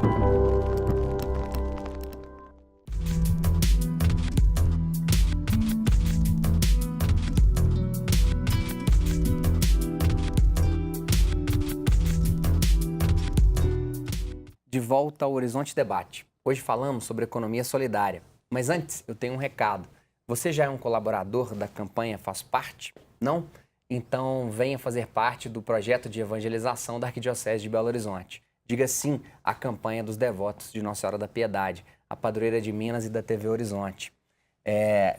De volta ao Horizonte Debate. Hoje falamos sobre economia solidária. Mas antes, eu tenho um recado. Você já é um colaborador da campanha Faz Parte? Não? Então venha fazer parte do projeto de evangelização da Arquidiocese de Belo Horizonte. Diga sim à campanha dos devotos de Nossa Senhora da Piedade, a padroeira de Minas e da TV Horizonte.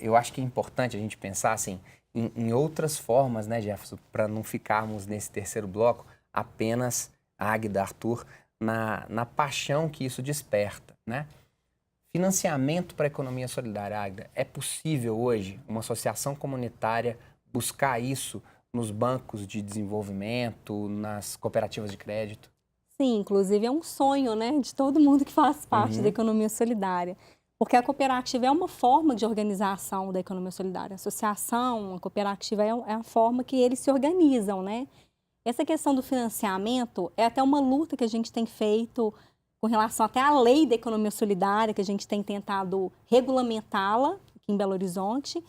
Eu acho que é importante a gente pensar assim, em outras formas, né, Jefferson, para não ficarmos nesse terceiro bloco apenas Águida, Arthur, na paixão que isso desperta, né? Financiamento para a economia solidária, Águida. É possível hoje uma associação comunitária buscar isso nos bancos de desenvolvimento, nas cooperativas de crédito? Sim, inclusive é um sonho, né, de todo mundo que faz parte da economia solidária. Porque a cooperativa é uma forma de organização da economia solidária. A associação, a cooperativa é a forma que eles se organizam, né? Essa questão do financiamento é até uma luta que a gente tem feito com relação até à lei da economia solidária, que a gente tem tentado regulamentá-la aqui em Belo Horizonte.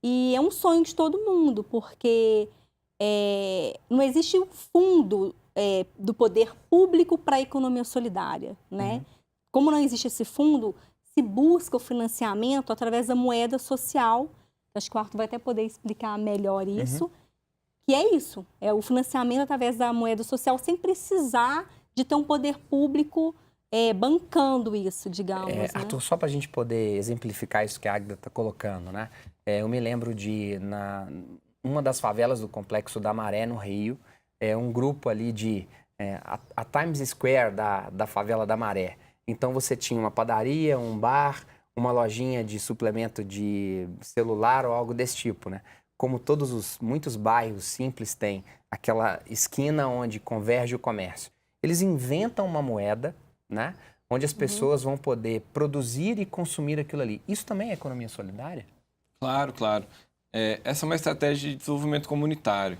E é um sonho de todo mundo, porque não existe um fundo do poder público para a economia solidária, né? Como não existe esse fundo, se busca o financiamento através da moeda social. Acho que o Arthur vai até poder explicar melhor isso. Que é isso, é o financiamento através da moeda social sem precisar de ter um poder público bancando isso, digamos. Né? Arthur, só para a gente poder exemplificar isso que a Águida está colocando, né? Eu me lembro de, uma das favelas do Complexo da Maré, no Rio, um grupo ali a Times Square da favela da Maré. Então você tinha uma padaria, um bar, uma lojinha de suplemento de celular ou algo desse tipo, né? Como muitos bairros simples têm, aquela esquina onde converge o comércio. Eles inventam uma moeda, né, onde as pessoas vão poder produzir e consumir aquilo ali. Isso também é economia solidária? Claro, claro. Essa é uma estratégia de desenvolvimento comunitário.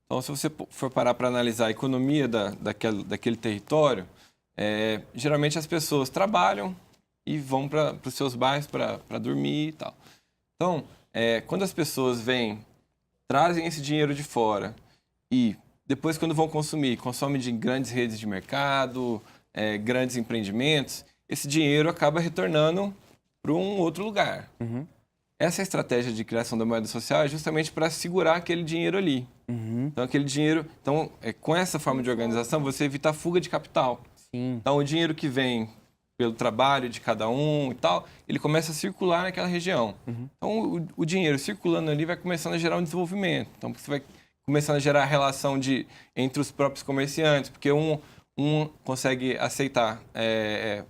Então, se você for parar para analisar a economia daquele território, geralmente as pessoas trabalham e vão para os seus bairros para dormir e tal. Então, quando as pessoas trazem esse dinheiro de fora e depois, quando vão consomem de grandes redes de mercado, grandes empreendimentos, esse dinheiro acaba retornando para um outro lugar. Essa estratégia de criação da moeda social é justamente para segurar aquele dinheiro ali. Então, aquele dinheiro... Então, com essa forma de organização, você evita a fuga de capital. Sim. Então, o dinheiro que vem pelo trabalho de cada um e tal, ele começa a circular naquela região. Então, o dinheiro circulando ali vai começando a gerar um desenvolvimento. Então, você vai começando a gerar relação entre os próprios comerciantes, porque um consegue aceitar.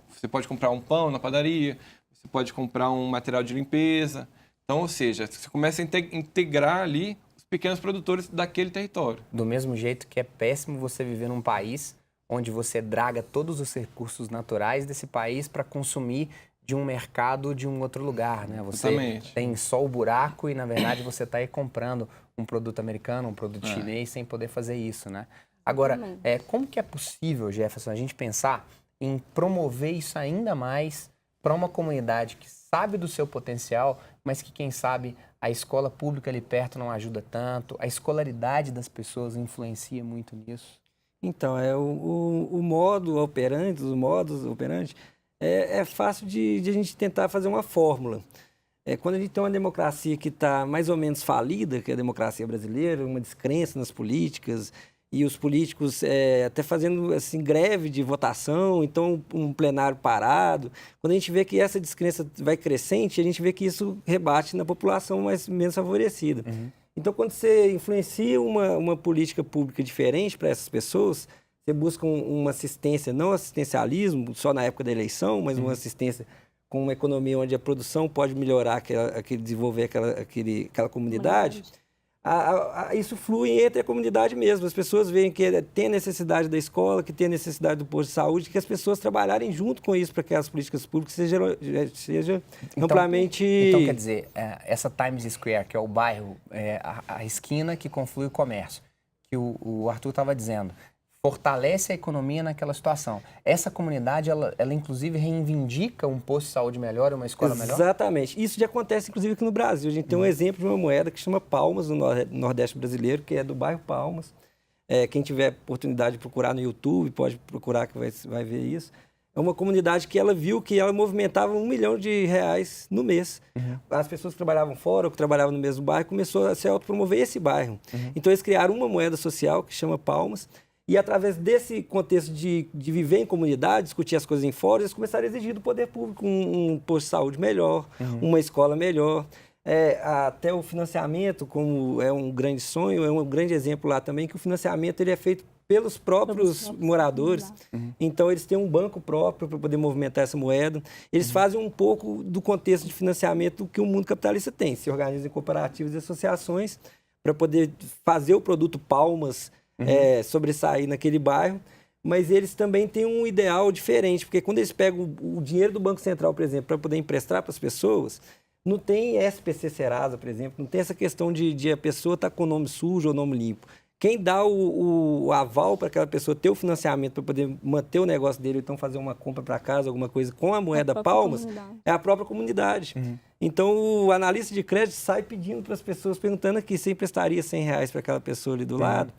Você pode comprar um pão na padaria, você pode comprar um material de limpeza. Então, ou seja, você começa a integrar ali os pequenos produtores daquele território. Do mesmo jeito que é péssimo você viver num país onde você draga todos os recursos naturais desse país para consumir de um mercado de um outro lugar, né? Você Exatamente. tem só o buraco e, na verdade, você está aí comprando um produto americano, um produto chinês, sem poder fazer isso, né? Agora, como que é possível, Jefferson, a gente pensar em promover isso ainda mais para uma comunidade que sabe do seu potencial, mas que, quem sabe, a escola pública ali perto não ajuda tanto, a escolaridade das pessoas influencia muito nisso? Então, o modus operandi é fácil de a gente tentar fazer uma fórmula. Quando a gente tem uma democracia que está mais ou menos falida, que é a democracia brasileira, uma descrença nas políticas, e os políticos até fazendo assim, greve de votação, então um plenário parado. Quando a gente vê que essa descrença vai crescente, a gente vê que isso rebate na população menos favorecida. Então, quando você influencia uma política pública diferente para essas pessoas, você busca uma assistência, não assistencialismo só na época da eleição, mas uma assistência com uma economia onde a produção pode melhorar, desenvolver aquela comunidade. Isso flui entre a comunidade mesmo. As pessoas veem que tem a necessidade da escola, que tem a necessidade do posto de saúde, que as pessoas trabalharem junto com isso para que as políticas públicas sejam amplamente... Então, quer dizer, essa Times Square, que é o bairro, a esquina que conflui o comércio, que o Arthur estava dizendo, fortalece a economia naquela situação. Essa comunidade, ela inclusive reivindica um posto de saúde melhor, uma escola melhor? Exatamente. Isso já acontece, inclusive, aqui no Brasil. A gente tem um exemplo de uma moeda que chama Palmas, no Nordeste brasileiro, que é do bairro Palmas. Quem tiver oportunidade de procurar no YouTube, pode procurar que vai ver isso. É uma comunidade que ela viu que ela movimentava R$1 milhão no mês. As pessoas que trabalhavam fora ou que trabalhavam no mesmo bairro começou a se autopromover esse bairro. Então, eles criaram uma moeda social que chama Palmas. E, através desse contexto de viver em comunidade, discutir as coisas em fóruns, eles começaram a exigir do poder público um posto de saúde melhor, uma escola melhor. Até o financiamento, como é um grande sonho, é um grande exemplo lá também, que o financiamento ele é feito pelos próprios moradores. Então, eles têm um banco próprio para poder movimentar essa moeda. Eles fazem um pouco do contexto de financiamento que o mundo capitalista tem. Se organizam em cooperativas e associações para poder fazer o produto Palmas sobressair naquele bairro. Mas eles também têm um ideal diferente, porque quando eles pegam o dinheiro do Banco Central, por exemplo, para poder emprestar para as pessoas, não tem SPC Serasa, por exemplo, não tem essa questão de a pessoa estar com o nome sujo ou nome limpo. Quem dá o aval para aquela pessoa ter o financiamento para poder manter o negócio dele, ou então fazer uma compra para casa, alguma coisa com a moeda Palmas, é a própria comunidade. Então, o analista de crédito sai pedindo para as pessoas, perguntando aqui se emprestaria R$100 para aquela pessoa ali do lado.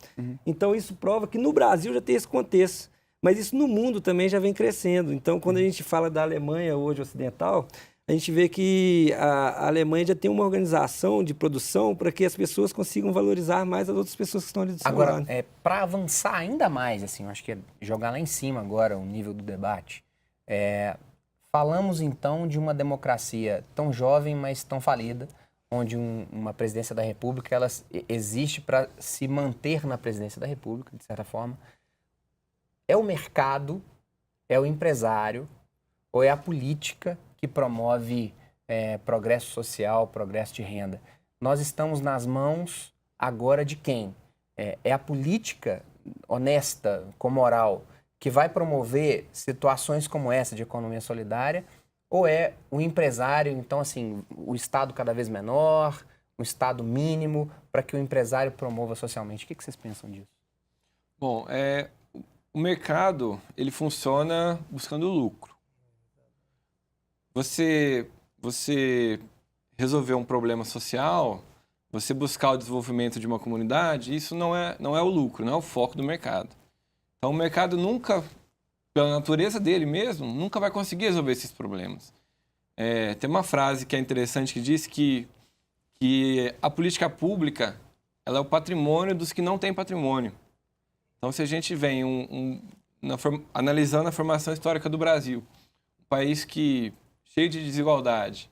Então, isso prova que no Brasil já tem esse contexto. Mas isso no mundo também já vem crescendo. Então, quando a gente fala da Alemanha hoje ocidental, a gente vê que a Alemanha já tem uma organização de produção para que as pessoas consigam valorizar mais as outras pessoas que estão ali do seu lado. Agora, para avançar ainda mais, assim, eu acho que é jogar lá em cima agora o nível do debate, falamos então de uma democracia tão jovem, mas tão falida, onde uma presidência da República ela existe para se manter na presidência da República, de certa forma. É o mercado, é o empresário, ou é a política que promove progresso social, progresso de renda? Nós estamos nas mãos agora de quem? É a política honesta, com moral, que vai promover situações como essa de economia solidária, ou é o empresário, então, assim, o Estado cada vez menor, um Estado mínimo, para que o empresário promova socialmente? O que vocês pensam disso? Bom, o mercado, ele funciona buscando lucro. Você resolver um problema social, você buscar o desenvolvimento de uma comunidade, isso não é o lucro, não é o foco do mercado. Então, o mercado nunca, pela natureza dele mesmo, nunca vai conseguir resolver esses problemas. Tem uma frase que é interessante que diz que a política pública ela é o patrimônio dos que não têm patrimônio. Então, se a gente vem analisando a formação histórica do Brasil, um país cheio de desigualdade,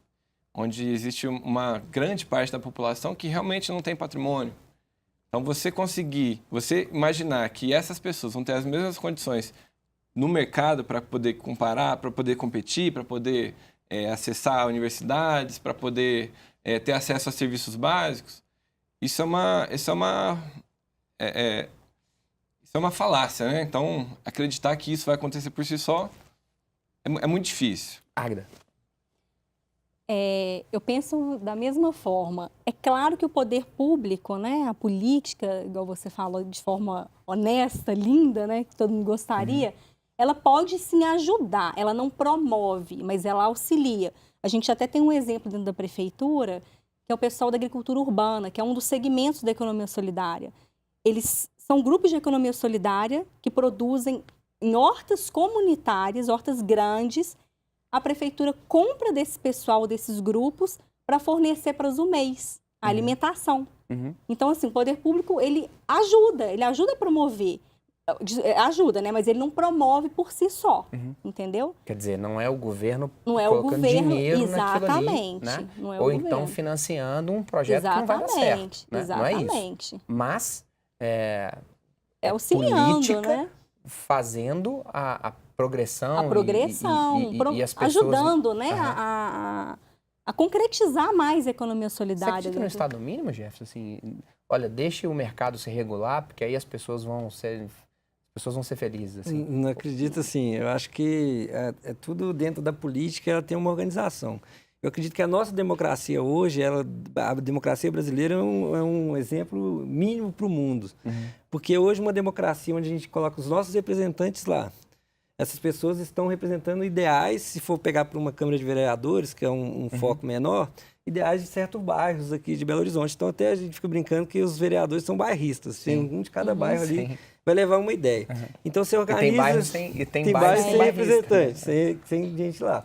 onde existe uma grande parte da população que realmente não tem patrimônio. Então, você imaginar que essas pessoas vão ter as mesmas condições no mercado para poder comparar, para poder competir, para poder acessar universidades, para poder ter acesso a serviços básicos, isso é uma falácia, né? Então, acreditar que isso vai acontecer por si só é muito difícil. Águida. Eu penso da mesma forma. É claro que o poder público, né, a política, igual você falou, de forma honesta, linda, né, que todo mundo gostaria, ela pode sim ajudar. Ela não promove, mas ela auxilia. A gente até tem um exemplo dentro da prefeitura, que é o pessoal da agricultura urbana, que é um dos segmentos da economia solidária. Eles são grupos de economia solidária que produzem em hortas comunitárias, hortas grandes. A prefeitura compra desse pessoal, desses grupos, para fornecer para os UMEIs a alimentação. Então, assim, o poder público, ele ajuda a promover. Ajuda, né? Mas ele não promove por si só, entendeu? Quer dizer, não é o governo colocando dinheiro exatamente, naquilo ali, né? Não é Ou o então governo. Financiando um projeto que não vai dar certo. Né? Não é isso. Mas auxiliando, política né? fazendo a progressão. E as pessoas... ajudando, né? A concretizar mais a economia solidária. Você acredita no Estado mínimo, Jefferson? Assim, olha, deixe o mercado se regular, porque aí as pessoas vão ser felizes. Assim. Não acredito, assim. Eu acho que é tudo dentro da política, ela tem uma organização. Eu acredito que a nossa democracia hoje, a democracia brasileira é um exemplo mínimo para o mundo. Porque hoje uma democracia onde a gente coloca os nossos representantes lá, essas pessoas estão representando ideais, se for pegar para uma Câmara de Vereadores, que é um foco menor, ideais de certos bairros aqui de Belo Horizonte. Então até a gente fica brincando que os vereadores são bairristas. Tem um de cada bairro ali, vai levar uma ideia. Então você organiza... E tem bairros sem representantes, sem gente lá.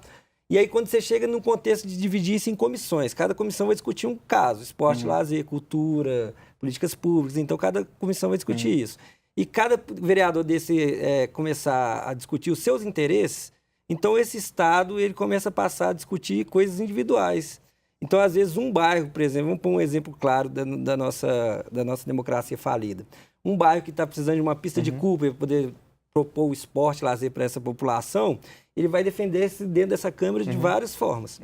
E aí, quando você chega num contexto de dividir isso em comissões, cada comissão vai discutir um caso, esporte, lazer, cultura, políticas públicas, então cada comissão vai discutir isso. E cada vereador desse começar a discutir os seus interesses, então esse Estado ele começa a passar a discutir coisas individuais. Então, às vezes, um bairro, por exemplo, vamos pôr um exemplo claro da nossa democracia falida. Um bairro que está precisando de uma pista de Cooper para poder propor o esporte, lazer para essa população, ele vai defender-se dentro dessa Câmara de várias formas.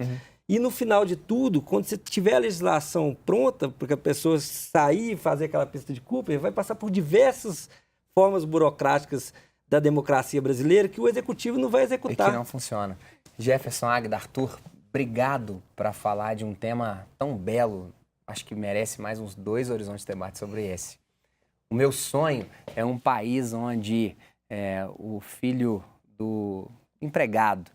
E no final de tudo, quando você tiver a legislação pronta para a pessoa sair e fazer aquela pista de Cooper, vai passar por diversas formas burocráticas da democracia brasileira que o executivo não vai executar. E que não funciona. Jefferson, Águida, Arthur, obrigado para falar de um tema tão belo. Acho que merece mais uns 2 horizontes de debate sobre esse. O meu sonho é um país onde o filho do empregado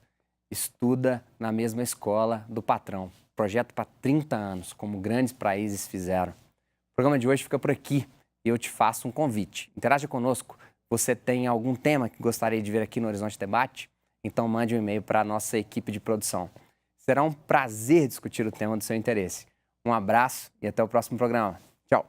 estuda na mesma escola do patrão. Projeto para 30 anos, como grandes países fizeram. O programa de hoje fica por aqui e eu te faço um convite. Interaja conosco. Você tem algum tema que gostaria de ver aqui no Horizonte Debate? Então mande um e-mail para a nossa equipe de produção. Será um prazer discutir o tema do seu interesse. Um abraço e até o próximo programa. Tchau!